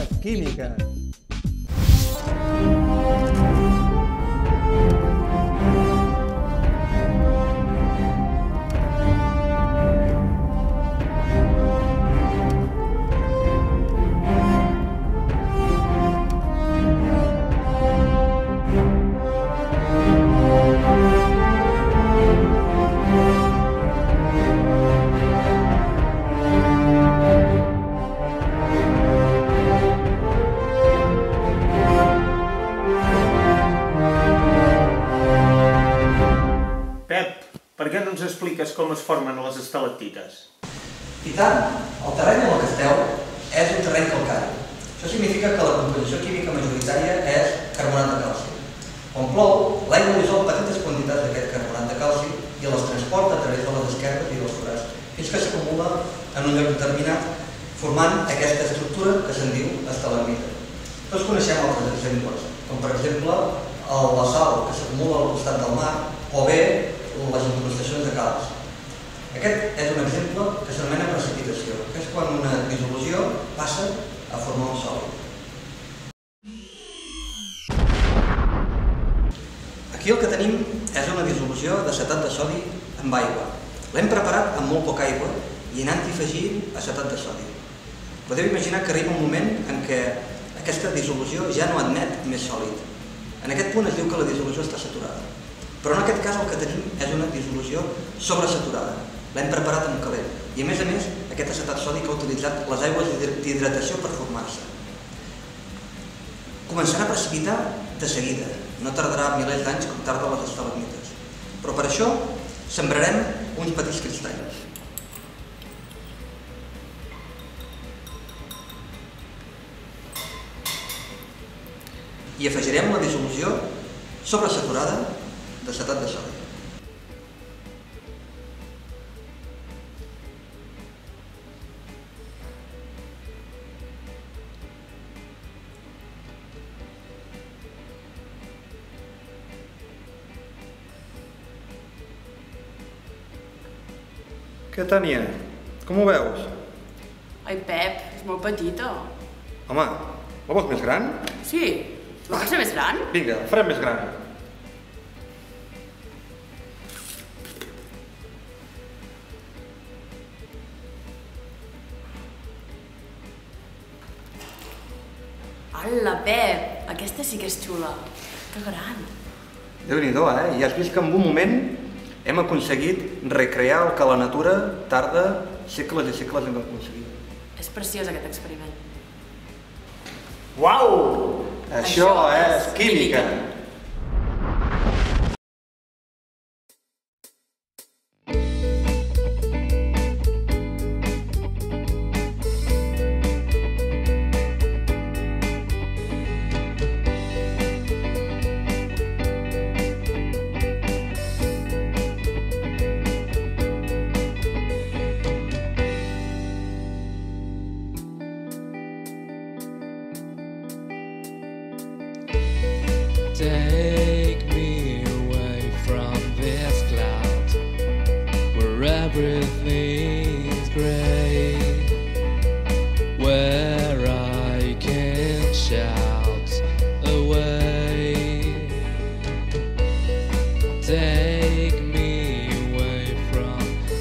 és Química. Per què no ens expliques com es formen les estalactites? I tant! El terreny en el que esteu és un terreny calcari. Això significa que la composició química majoritària és carbonat de calci. Quan plou, l'aigua dissol petites quantitats d'aquest carbonat de calci i les transporta a través de les esquerdes i dels forats fins que s'acumula en un lloc determinat, formant aquesta estructura que se'n diu estalagmita. Tots coneixem altres exemples, com per exemple la sal que s'acumula al costat del mar o bé les incrustacions de calç. Aquest és un exemple que s'anomena precipitació, que és quan una dissolució passa a formar un sòlid. Aquí el que tenim és una dissolució d'acetat de sodi amb aigua. L'hem preparat amb molt poca aigua i anant-hi afegint acetat de sodi. Podeu imaginar que arriba un moment en què aquesta dissolució ja no admet més sòlid. En aquest punt es diu que la dissolució està saturada. Però en aquest cas el que tenim és una dissolució sobresaturada. L'hem preparat amb calent i a més, aquest acetat sòdic ha utilitzat les aigües d'hidratació per formar-se. Començarà a precipitar de seguida, no tardarà milers d'anys com tarda les estalagmites. Però per això sembrarem uns petits cristalls. I afegirem la dissolució sobresaturada d'acetat de sodi. Què, Tània? Com ho veus? Ai, Pep, és molt petita. Home, la vols més gran? Sí, la vols ser més gran? Vinga, la farem més gran. Hola, Pep, aquesta sí que és xula. Que gran. Déu-n'hi-do, I has vist que en un moment hem aconseguit recrear el que la natura tarda segles i segles en aconseguir. És preciós aquest experiment. Uau! Això és química! Take me away from this cloud where everything's great, where I can shout away. Take me away from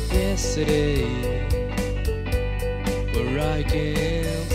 this city where I can